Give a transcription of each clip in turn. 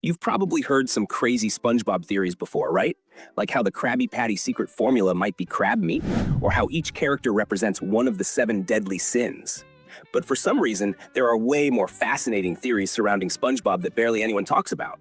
You've probably heard some crazy SpongeBob theories before, right? Like how the Krabby Patty secret formula might be crab meat, or how each character represents one of the 7 deadly sins. But for some reason, there are way more fascinating theories surrounding SpongeBob that barely anyone talks about.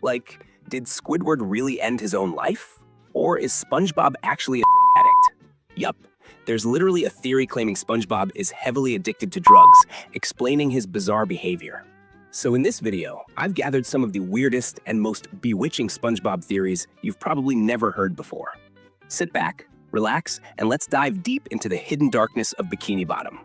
Like, did Squidward really end his own life? Or is SpongeBob actually a drug addict? Yup, there's literally a theory claiming SpongeBob is heavily addicted to drugs, explaining his bizarre behavior. So in this video, I've gathered some of the weirdest and most bewitching SpongeBob theories you've probably never heard before. Sit back, relax, and let's dive deep into the hidden darkness of Bikini Bottom.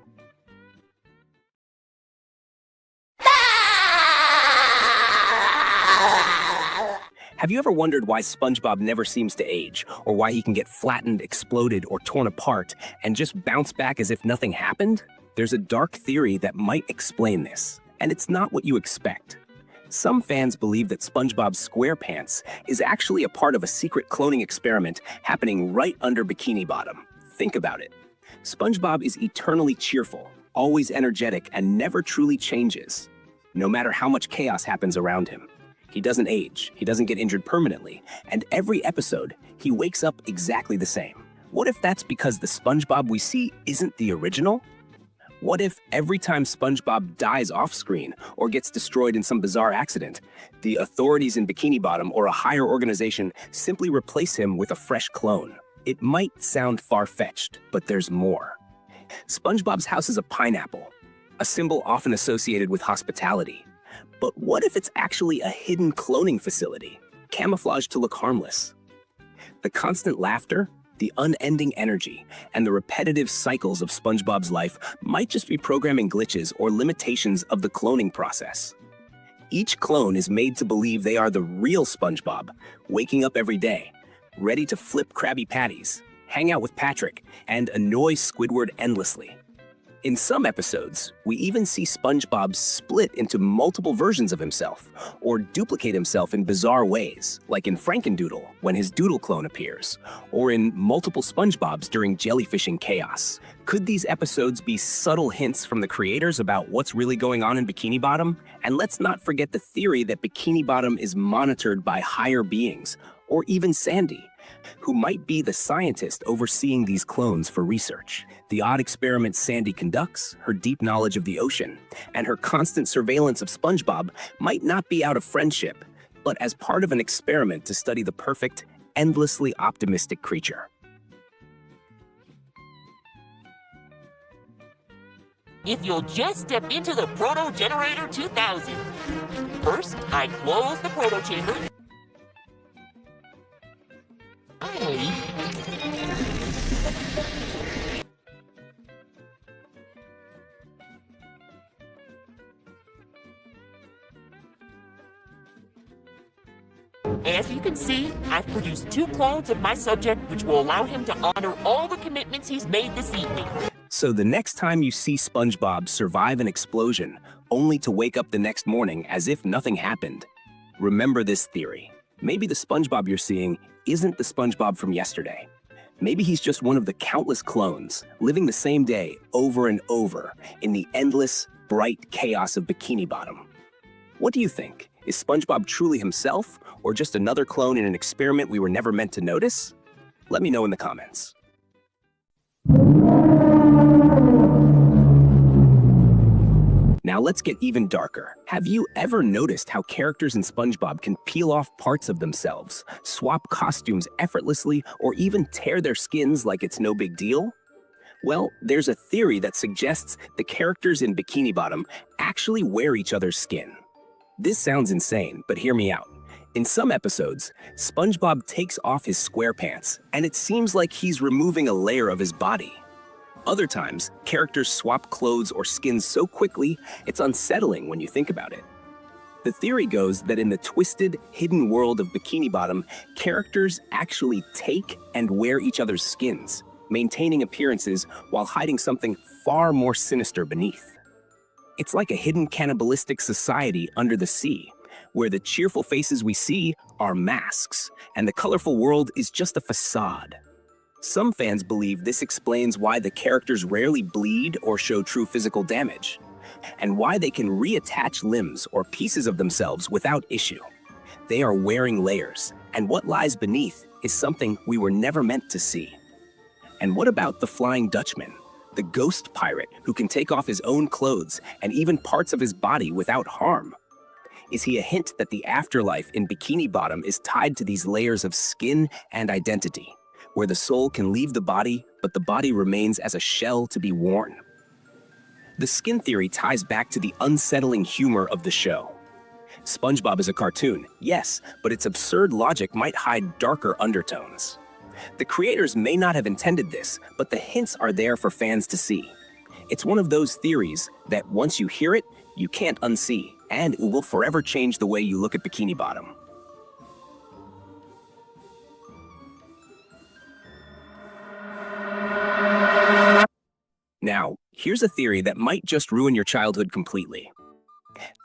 Have you ever wondered why SpongeBob never seems to age, or why he can get flattened, exploded, or torn apart, and just bounce back as if nothing happened? There's a dark theory that might explain this, and it's not what you expect. Some fans believe that SpongeBob SquarePants is actually a part of a secret cloning experiment happening right under Bikini Bottom. Think about it. SpongeBob is eternally cheerful, always energetic, and never truly changes, no matter how much chaos happens around him. He doesn't age, he doesn't get injured permanently, and every episode, he wakes up exactly the same. What if that's because the SpongeBob we see isn't the original? What if every time SpongeBob dies off-screen or gets destroyed in some bizarre accident, the authorities in Bikini Bottom or a higher organization simply replace him with a fresh clone? It might sound far-fetched, but there's more. SpongeBob's house is a pineapple, a symbol often associated with hospitality. But what if it's actually a hidden cloning facility, camouflaged to look harmless? The constant laughter, the unending energy, and the repetitive cycles of SpongeBob's life might just be programming glitches or limitations of the cloning process. Each clone is made to believe they are the real SpongeBob, waking up every day, ready to flip Krabby Patties, hang out with Patrick, and annoy Squidward endlessly. In some episodes, we even see SpongeBob split into multiple versions of himself, or duplicate himself in bizarre ways, like in Frankendoodle, when his Doodle clone appears, or in multiple SpongeBobs during jellyfishing chaos. Could these episodes be subtle hints from the creators about what's really going on in Bikini Bottom? And let's not forget the theory that Bikini Bottom is monitored by higher beings, or even Sandy, who might be the scientist overseeing these clones for research. The odd experiments Sandy conducts, her deep knowledge of the ocean, and her constant surveillance of SpongeBob might not be out of friendship, but as part of an experiment to study the perfect, endlessly optimistic creature. If you'll just step into the Proto Generator 2000. First, I close the proto chamber. As you can see, I've produced 2 clones of my subject, which will allow him to honor all the commitments he's made this evening. So the next time you see SpongeBob survive an explosion, only to wake up the next morning as if nothing happened, remember this theory. Maybe the SpongeBob you're seeing isn't the SpongeBob from yesterday. Maybe he's just one of the countless clones, living the same day over and over in the endless, bright chaos of Bikini Bottom. What do you think? Is SpongeBob truly himself, or just another clone in an experiment we were never meant to notice? Let me know in the comments. Now let's get even darker. Have you ever noticed how characters in SpongeBob can peel off parts of themselves, swap costumes effortlessly, or even tear their skins like it's no big deal? Well, there's a theory that suggests the characters in Bikini Bottom actually wear each other's skin. This sounds insane, but hear me out. In some episodes, SpongeBob takes off his SquarePants, and it seems like he's removing a layer of his body. Other times, characters swap clothes or skins so quickly, it's unsettling when you think about it. The theory goes that in the twisted, hidden world of Bikini Bottom, characters actually take and wear each other's skins, maintaining appearances while hiding something far more sinister beneath. It's like a hidden cannibalistic society under the sea, where the cheerful faces we see are masks, and the colorful world is just a facade. Some fans believe this explains why the characters rarely bleed or show true physical damage, and why they can reattach limbs or pieces of themselves without issue. They are wearing layers, and what lies beneath is something we were never meant to see. And what about the Flying Dutchman, the ghost pirate who can take off his own clothes and even parts of his body without harm? Is he a hint that the afterlife in Bikini Bottom is tied to these layers of skin and identity, where the soul can leave the body, but the body remains as a shell to be worn? The skin theory ties back to the unsettling humor of the show. SpongeBob is a cartoon, yes, but its absurd logic might hide darker undertones. The creators may not have intended this, but the hints are there for fans to see. It's one of those theories that once you hear it, you can't unsee, and it will forever change the way you look at Bikini Bottom. Now, here's a theory that might just ruin your childhood completely.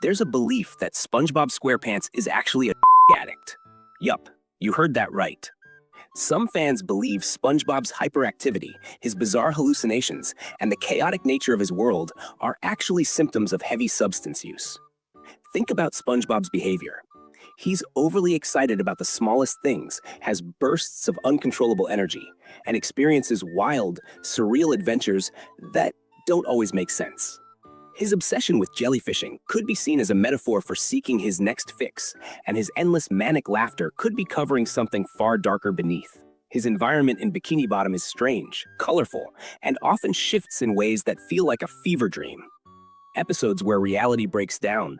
There's a belief that SpongeBob SquarePants is actually a addict. Yup, you heard that right. Some fans believe SpongeBob's hyperactivity, his bizarre hallucinations, and the chaotic nature of his world are actually symptoms of heavy substance use. Think about SpongeBob's behavior. He's overly excited about the smallest things, has bursts of uncontrollable energy, and experiences wild, surreal adventures that don't always make sense. His obsession with jellyfishing could be seen as a metaphor for seeking his next fix, and his endless manic laughter could be covering something far darker beneath. His environment in Bikini Bottom is strange, colorful, and often shifts in ways that feel like a fever dream. Episodes where reality breaks down,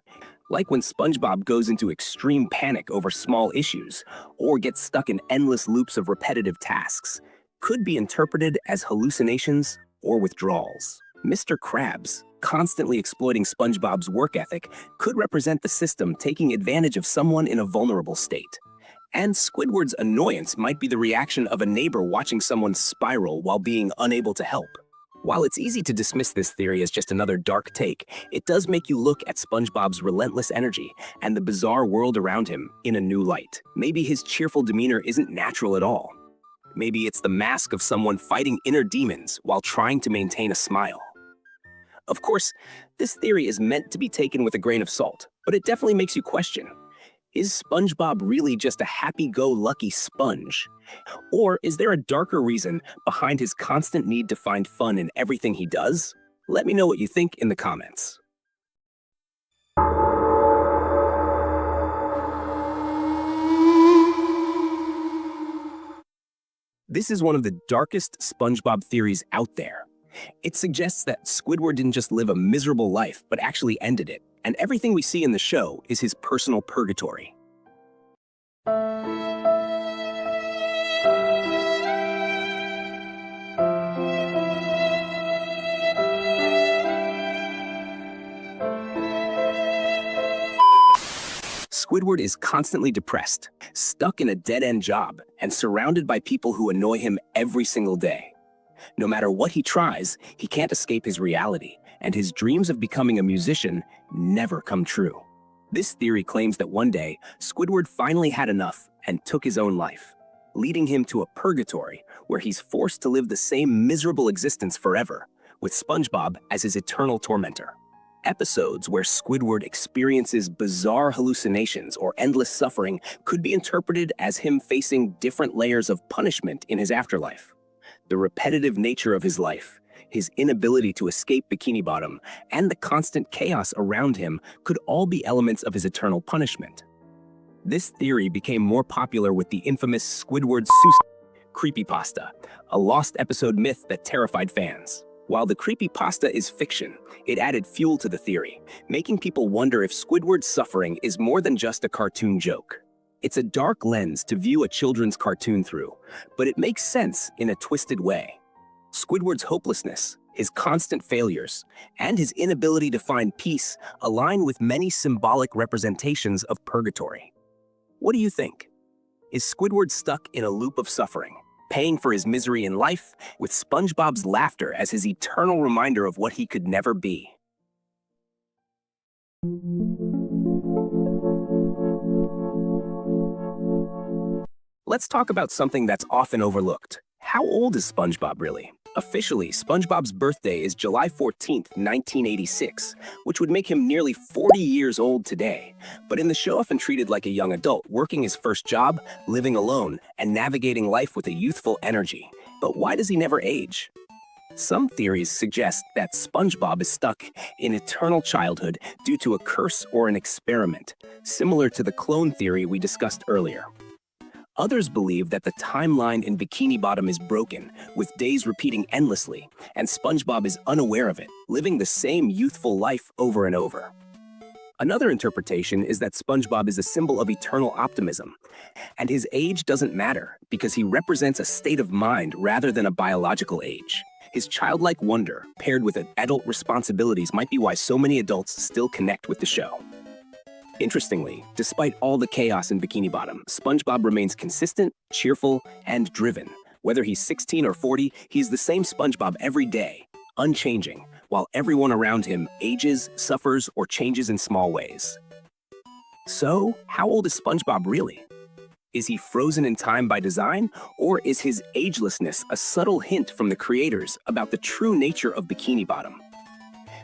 like when SpongeBob goes into extreme panic over small issues, or gets stuck in endless loops of repetitive tasks, could be interpreted as hallucinations or withdrawals. Mr. Krabs, constantly exploiting SpongeBob's work ethic, could represent the system taking advantage of someone in a vulnerable state. And Squidward's annoyance might be the reaction of a neighbor watching someone spiral while being unable to help. While it's easy to dismiss this theory as just another dark take, it does make you look at SpongeBob's relentless energy and the bizarre world around him in a new light. Maybe his cheerful demeanor isn't natural at all. Maybe it's the mask of someone fighting inner demons while trying to maintain a smile. Of course, this theory is meant to be taken with a grain of salt, but it definitely makes you question. Is SpongeBob really just a happy-go-lucky sponge? Or is there a darker reason behind his constant need to find fun in everything he does? Let me know what you think in the comments. This is one of the darkest SpongeBob theories out there. It suggests that Squidward didn't just live a miserable life, but actually ended it, and everything we see in the show is his personal purgatory. Squidward is constantly depressed, stuck in a dead-end job, and surrounded by people who annoy him every single day. No matter what he tries, he can't escape his reality, and his dreams of becoming a musician never come true. This theory claims that one day, Squidward finally had enough and took his own life, leading him to a purgatory where he's forced to live the same miserable existence forever, with SpongeBob as his eternal tormentor. Episodes where Squidward experiences bizarre hallucinations or endless suffering could be interpreted as him facing different layers of punishment in his afterlife. The repetitive nature of his life, his inability to escape Bikini Bottom, and the constant chaos around him could all be elements of his eternal punishment. This theory became more popular with the infamous Squidward creepypasta, a lost episode myth that terrified fans. While the creepypasta is fiction, it added fuel to the theory, making people wonder if Squidward's suffering is more than just a cartoon joke. It's a dark lens to view a children's cartoon through, but it makes sense in a twisted way. Squidward's hopelessness, his constant failures, and his inability to find peace align with many symbolic representations of purgatory. What do you think? Is Squidward stuck in a loop of suffering, paying for his misery in life, with SpongeBob's laughter as his eternal reminder of what he could never be? Let's talk about something that's often overlooked. How old is SpongeBob really? Officially, SpongeBob's birthday is July 14th, 1986, which would make him nearly 40 years old today. But in the show, often treated like a young adult, working his first job, living alone, and navigating life with a youthful energy. But why does he never age? Some theories suggest that SpongeBob is stuck in eternal childhood due to a curse or an experiment, similar to the clone theory we discussed earlier. Others believe that the timeline in Bikini Bottom is broken, with days repeating endlessly, and SpongeBob is unaware of it, living the same youthful life over and over. Another interpretation is that SpongeBob is a symbol of eternal optimism, and his age doesn't matter because he represents a state of mind rather than a biological age. His childlike wonder, paired with adult responsibilities, might be why so many adults still connect with the show. Interestingly, despite all the chaos in Bikini Bottom, SpongeBob remains consistent, cheerful, and driven. Whether he's 16 or 40, he's the same SpongeBob every day, unchanging, while everyone around him ages, suffers, or changes in small ways. So, how old is SpongeBob really? Is he frozen in time by design, or is his agelessness a subtle hint from the creators about the true nature of Bikini Bottom?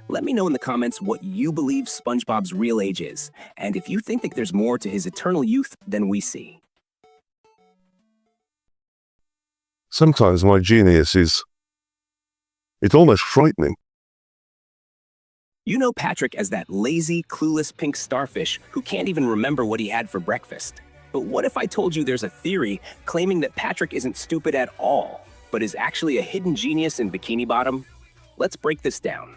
Let me know in the comments what you believe SpongeBob's real age is, and if you think that there's more to his eternal youth than we see. Sometimes my genius it's almost frightening. You know Patrick as that lazy, clueless pink starfish who can't even remember what he had for breakfast. But what if I told you there's a theory claiming that Patrick isn't stupid at all, but is actually a hidden genius in Bikini Bottom? Let's break this down.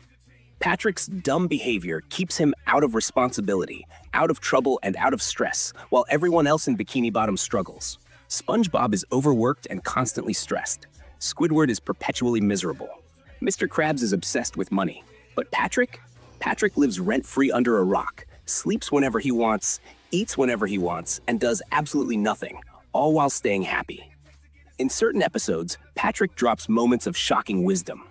Patrick's dumb behavior keeps him out of responsibility, out of trouble, and out of stress, while everyone else in Bikini Bottom struggles. SpongeBob is overworked and constantly stressed. Squidward is perpetually miserable. Mr. Krabs is obsessed with money. But Patrick lives rent-free under a rock, sleeps whenever he wants, eats whenever he wants, and does absolutely nothing, all while staying happy. In certain episodes, Patrick drops moments of shocking wisdom.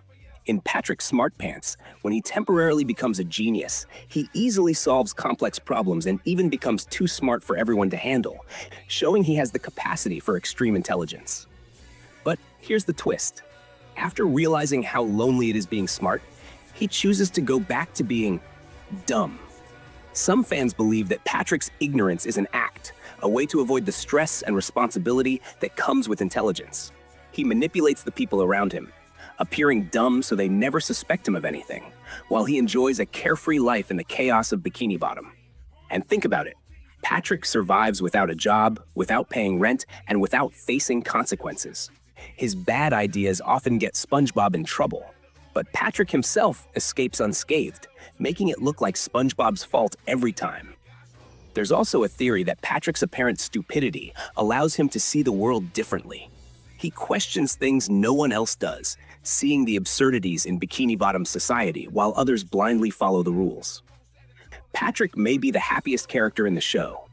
In Patrick Smart Pants, when he temporarily becomes a genius, he easily solves complex problems and even becomes too smart for everyone to handle, showing he has the capacity for extreme intelligence. But here's the twist. After realizing how lonely it is being smart, he chooses to go back to being dumb. Some fans believe that Patrick's ignorance is an act, a way to avoid the stress and responsibility that comes with intelligence. He manipulates the people around him, appearing dumb so they never suspect him of anything, while he enjoys a carefree life in the chaos of Bikini Bottom. And think about it. Patrick survives without a job, without paying rent, and without facing consequences. His bad ideas often get SpongeBob in trouble, but Patrick himself escapes unscathed, making it look like SpongeBob's fault every time. There's also a theory that Patrick's apparent stupidity allows him to see the world differently. He questions things no one else does, seeing the absurdities in Bikini Bottom society while others blindly follow the rules. Patrick may be the happiest character in the show,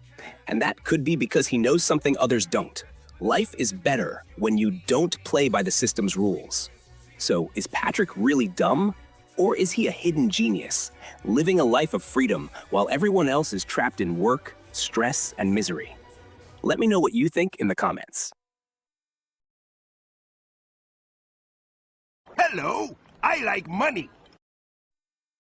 and that could be because he knows something others don't. Life is better when you don't play by the system's rules. So, is Patrick really dumb? Or is he a hidden genius, living a life of freedom while everyone else is trapped in work, stress, and misery? Let me know what you think in the comments. Hello, I like money.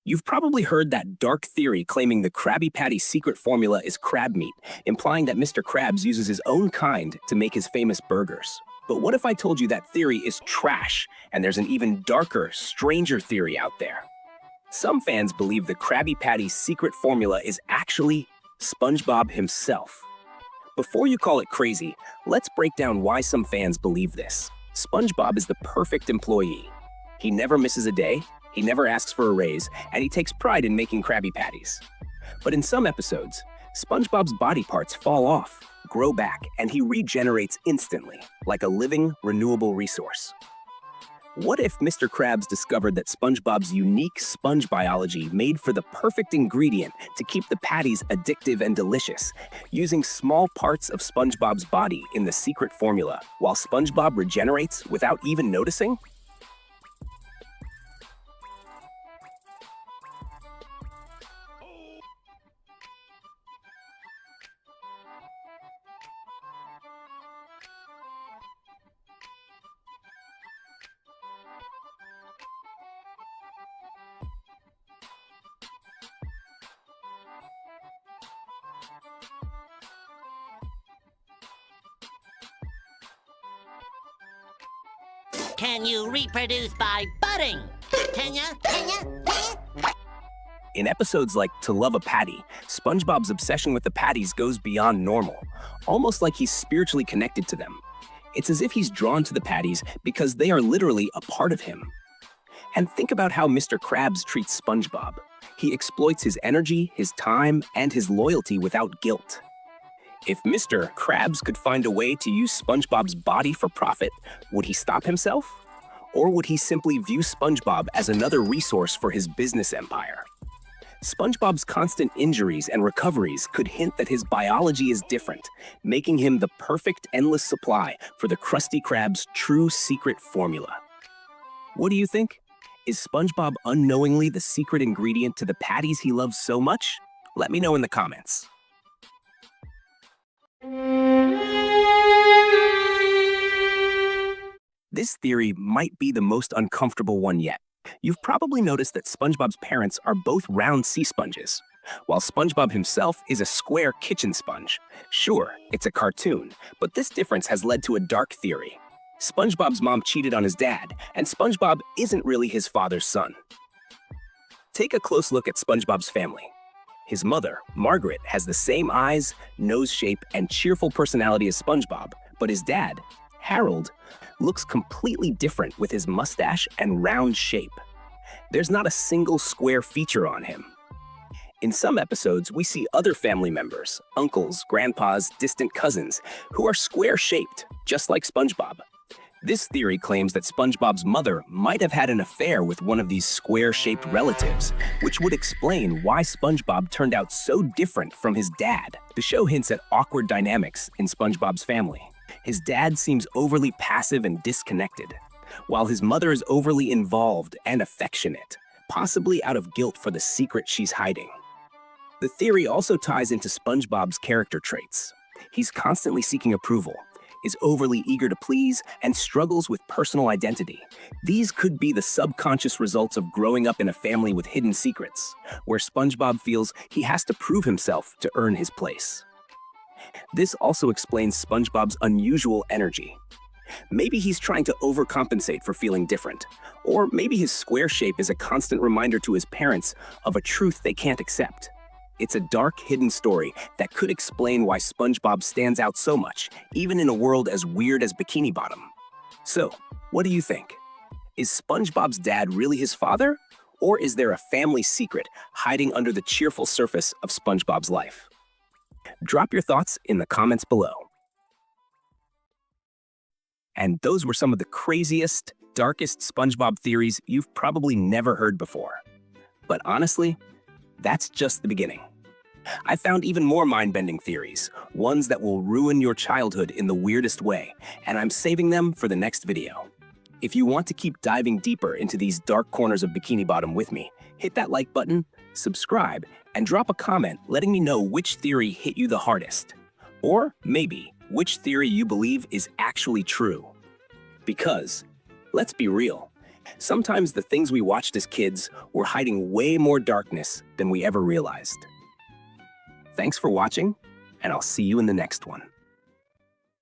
You've probably heard that dark theory claiming the Krabby Patty's secret formula is crab meat, implying that Mr. Krabs uses his own kind to make his famous burgers. But what if I told you that theory is trash, and there's an even darker, stranger theory out there? Some fans believe the Krabby Patty's secret formula is actually SpongeBob himself. Before you call it crazy, let's break down why some fans believe this. SpongeBob is the perfect employee. He never misses a day, he never asks for a raise, and he takes pride in making Krabby Patties. But in some episodes, SpongeBob's body parts fall off, grow back, and he regenerates instantly, like a living, renewable resource. What if Mr. Krabs discovered that SpongeBob's unique sponge biology made for the perfect ingredient to keep the patties addictive and delicious, using small parts of SpongeBob's body in the secret formula, while SpongeBob regenerates without even noticing? Can you reproduce by budding? Can ya? Can ya? Can ya? In episodes like To Love a Patty, SpongeBob's obsession with the patties goes beyond normal, almost like he's spiritually connected to them. It's as if he's drawn to the patties because they are literally a part of him. And think about how Mr. Krabs treats SpongeBob. He exploits his energy, his time, and his loyalty without guilt. If Mr. Krabs could find a way to use SpongeBob's body for profit, would he stop himself? Or would he simply view SpongeBob as another resource for his business empire? SpongeBob's constant injuries and recoveries could hint that his biology is different, making him the perfect endless supply for the Krusty Krab's true secret formula. What do you think? Is SpongeBob unknowingly the secret ingredient to the patties he loves so much? Let me know in the comments. This theory might be the most uncomfortable one yet. You've probably noticed that SpongeBob's parents are both round sea sponges, while SpongeBob himself is a square kitchen sponge. Sure, it's a cartoon, but this difference has led to a dark theory. SpongeBob's mom cheated on his dad, and SpongeBob isn't really his father's son. Take a close look at SpongeBob's family. His mother, Margaret, has the same eyes, nose shape, and cheerful personality as SpongeBob, but his dad, Harold, looks completely different with his mustache and round shape. There's not a single square feature on him. In some episodes, we see other family members, uncles, grandpas, distant cousins, who are square-shaped, just like SpongeBob. This theory claims that SpongeBob's mother might have had an affair with one of these square-shaped relatives, which would explain why SpongeBob turned out so different from his dad. The show hints at awkward dynamics in SpongeBob's family. His dad seems overly passive and disconnected, while his mother is overly involved and affectionate, possibly out of guilt for the secret she's hiding. The theory also ties into SpongeBob's character traits. He's constantly seeking approval, is overly eager to please, and struggles with personal identity. These could be the subconscious results of growing up in a family with hidden secrets, where SpongeBob feels he has to prove himself to earn his place. This also explains SpongeBob's unusual energy. Maybe he's trying to overcompensate for feeling different, or maybe his square shape is a constant reminder to his parents of a truth they can't accept. It's a dark, hidden story that could explain why SpongeBob stands out so much, even in a world as weird as Bikini Bottom. So, what do you think? Is SpongeBob's dad really his father? Or is there a family secret hiding under the cheerful surface of SpongeBob's life? Drop your thoughts in the comments below. And those were some of the craziest, darkest SpongeBob theories you've probably never heard before. But honestly, that's just the beginning. I found even more mind-bending theories, ones that will ruin your childhood in the weirdest way, and I'm saving them for the next video. If you want to keep diving deeper into these dark corners of Bikini Bottom with me, hit that like button, subscribe, and drop a comment letting me know which theory hit you the hardest. Or maybe which theory you believe is actually true. Because, let's be real, sometimes the things we watched as kids were hiding way more darkness than we ever realized. Thanks for watching, and I'll see you in the next one.